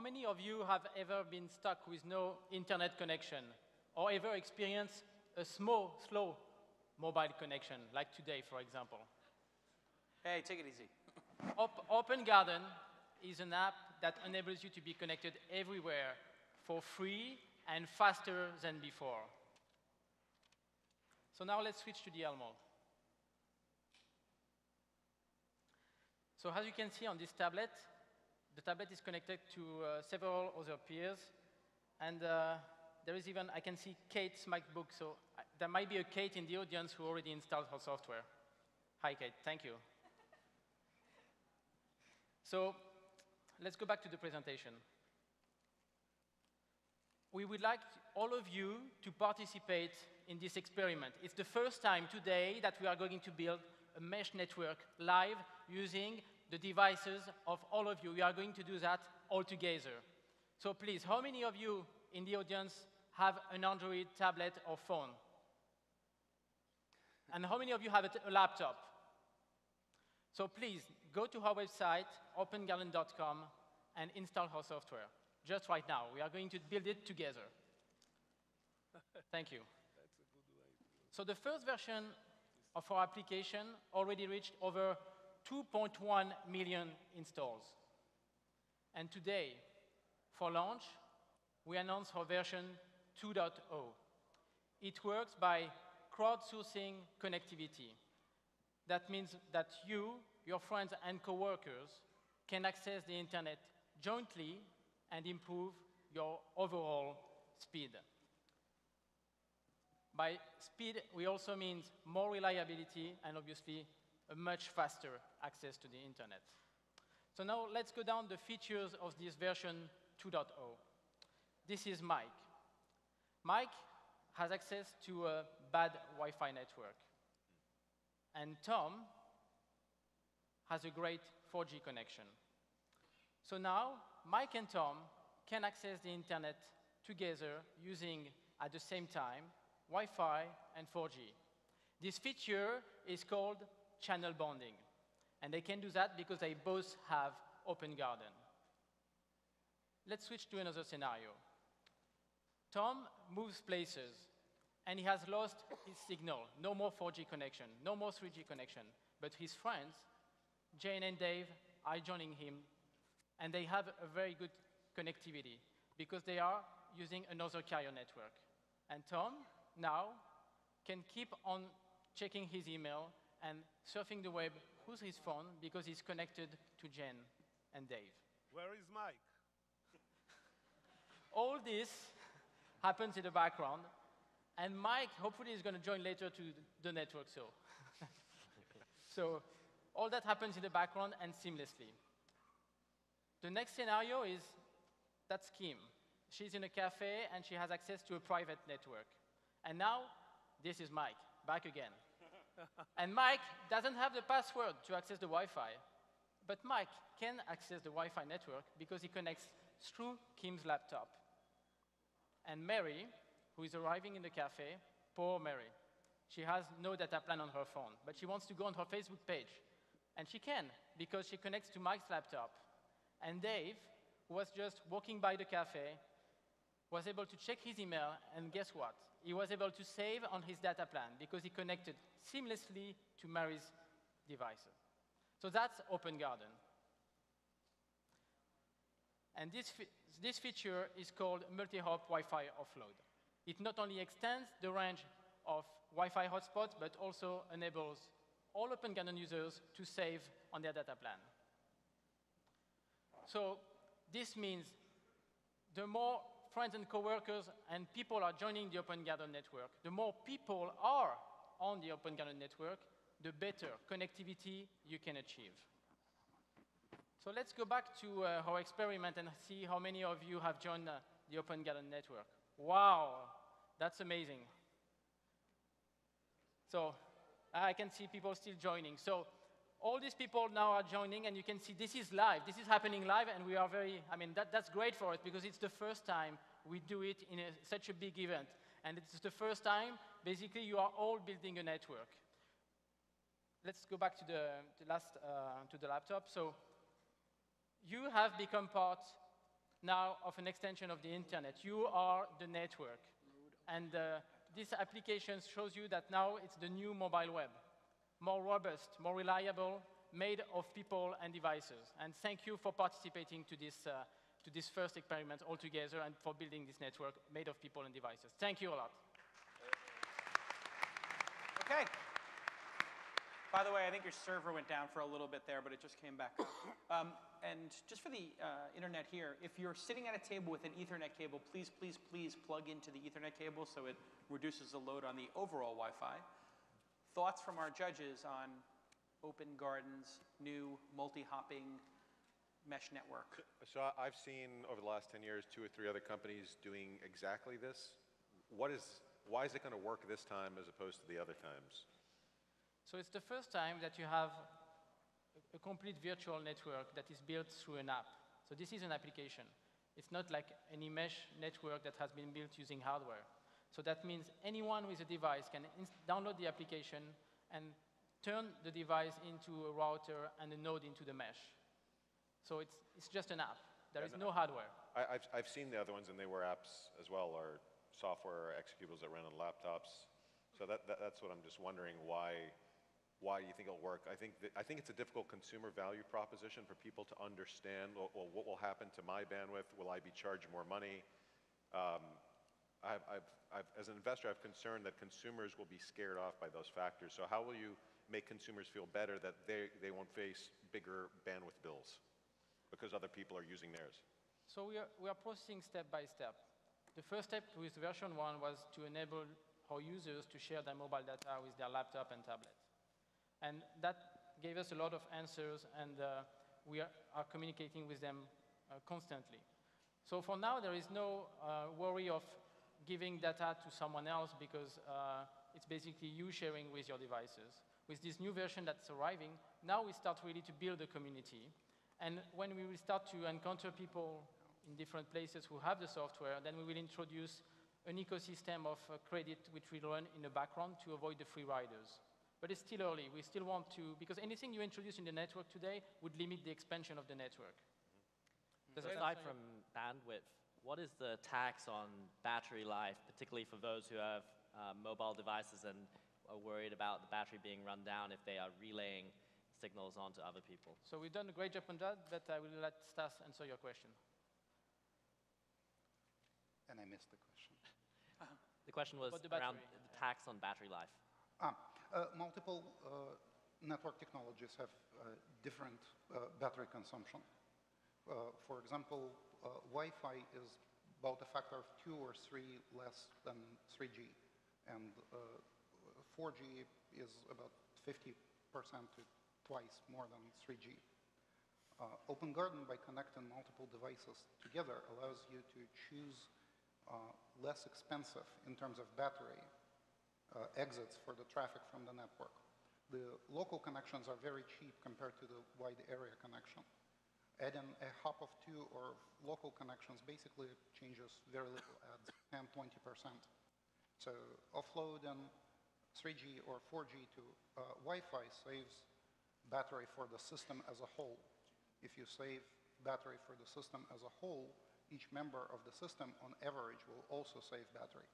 many of you have ever been stuck with no internet connection or ever experienced a slow mobile connection, like today, for example? Hey, take it easy. Open Garden is an app that enables you to be connected everywhere for free and faster than before. So now let's switch to the L mode. So as you can see on this tablet, the tablet is connected to several other peers. And there is even, I can see Kate's MacBook. So there might be a Kate in the audience who already installed her software. Hi, Kate. Thank you. So let's go back to the presentation. We would like all of you to participate in this experiment. It's the first time today that we are going to build a mesh network live using the devices of all of you. We are going to do that all together. So please, how many of you in the audience have an Android tablet or phone? And how many of you have a laptop? So please, go to our website, opengarden.com, and install our software. Just right now. We are going to build it together. Thank you. That's a good way. So the first version of our application already reached over 2.1 million installs. And today, for launch, we announced our version 2.0. It works by crowdsourcing connectivity. That means that you, your friends, and coworkers can access the internet jointly and improve your overall speed. By speed, we also mean more reliability and obviously a much faster access to the internet. So now let's go down the features of this version 2.0. This is Mike. Mike has access to a bad Wi-Fi network. And Tom has a great 4G connection. So now, Mike and Tom can access the internet together using, at the same time, Wi-Fi and 4G. This feature is called channel bonding. And they can do that because they both have Open Garden. Let's switch to another scenario. Tom moves places, and he has lost his signal. No more 4G connection, no more 3G connection. But his friends, Jane and Dave, are joining him, and they have a very good connectivity because they are using another carrier network. And Tom now can keep on checking his email and surfing the web with his phone because he's connected to Jane and Dave. Where is Mike? All this happens in the background, and Mike hopefully is going to join later to the network. So all that happens in the background and seamlessly. The next scenario is that's Kim. She's in a cafe, and she has access to a private network. And now, this is Mike, back again. And Mike doesn't have the password to access the Wi-Fi. But Mike can access the Wi-Fi network because he connects through Kim's laptop. And Mary, who is arriving in the cafe, poor Mary, she has no data plan on her phone, but she wants to go on her Facebook page. And she can, because she connects to Mike's laptop. And Dave, who was just walking by the cafe, was able to check his email, and guess what? He was able to save on his data plan because he connected seamlessly to Mary's devices. So that's Open Garden. And this feature is called multi-hop Wi-Fi offload. It not only extends the range of Wi-Fi hotspots, but also enables all Open Garden users to save on their data plan. So this means the more friends and coworkers and people are joining the Open Garden network, the more people are on the Open Garden network, the better connectivity you can achieve. So let's go back to our experiment and see how many of you have joined the Open Garden network. Wow, that's amazing. So I can see people still joining. So all these people now are joining, and you can see this is live. This is happening live, and we are very, that's great for us because it's the first time we do it in such a big event. And it's the first time, basically, you are all building a network. Let's go back to the laptop. So you have become part now of an extension of the internet. You are the network. And this application shows you that now it's the new mobile web. More robust, more reliable, made of people and devices. And thank you for participating to this first experiment all together and for building this network made of people and devices. Thank you a lot. Okay. By the way, I think your server went down for a little bit there, but it just came back up. And just for the internet here, if you're sitting at a table with an Ethernet cable, please, please, please plug into the Ethernet cable so it reduces the load on the overall Wi-Fi. Thoughts from our judges on Open Garden's new multi-hopping mesh network? So I've seen over the last 10 years 2 or 3 other companies doing exactly this. Why is it going to work this time as opposed to the other times? So it's the first time that you have a complete virtual network that is built through an app. So this is an application. It's not like any mesh network that has been built using hardware. So that means anyone with a device can download the application and turn the device into a router and a node into the mesh. So it's just an app. There is no hardware. I've seen the other ones, and they were apps as well, or software or executables that ran on laptops. So that's what I'm just wondering, why you think it'll work. I think it's a difficult consumer value proposition for people to understand, well, what will happen to my bandwidth? Will I be charged more money? As an investor, I have concern that consumers will be scared off by those factors. So how will you make consumers feel better that they won't face bigger bandwidth bills because other people are using theirs? So we are processing step by step. The first step with version 1 was to enable our users to share their mobile data with their laptop and tablet. And that gave us a lot of answers, and we are communicating with them constantly. So for now, there is no worry of giving data to someone else because it's basically you sharing with your devices. With this new version that's arriving, now we start really to build a community. And when we will start to encounter people in different places who have the software, then we will introduce an ecosystem of credit which will run in the background to avoid the free riders. But it's still early. We still want to, because anything you introduce in the network today would limit the expansion of the network. Aside from bandwidth, what is the tax on battery life, particularly for those who have mobile devices and are worried about the battery being run down if they are relaying signals onto other people? So we've done a great job on that, but I will let Stas answer your question. And I missed the question. The question was around the tax on battery life. Multiple network technologies have different battery consumption. For example, Wi-Fi is about a factor of 2 or 3 less than 3G, and 4G is about 50% to twice more than 3G. Open Garden, by connecting multiple devices together, allows you to choose less expensive in terms of battery exits for the traffic from the network. The local connections are very cheap compared to the wide area connection. Adding a hop of 2 or local connections basically changes very little, adds 10–20%. So offloading 3G or 4G to Wi-Fi saves battery for the system as a whole. If you save battery for the system as a whole, each member of the system on average will also save battery.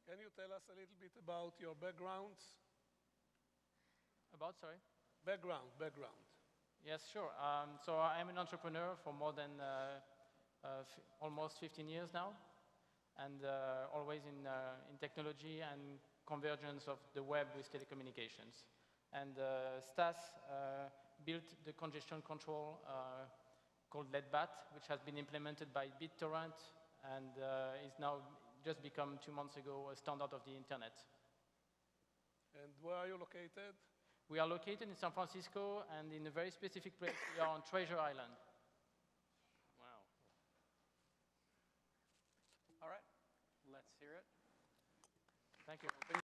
Can you tell us a little bit about your backgrounds? About, sorry? Background. Yes, sure. So I'm an entrepreneur for more than almost 15 years now, and always in technology and convergence of the web with telecommunications. And Stas built the congestion control called LEDBAT, which has been implemented by BitTorrent and is now just become 2 months ago a standard of the internet. And where are you located? We are located in San Francisco and in a very specific place. We are on Treasure Island. Wow. All right, let's hear it. Thank you.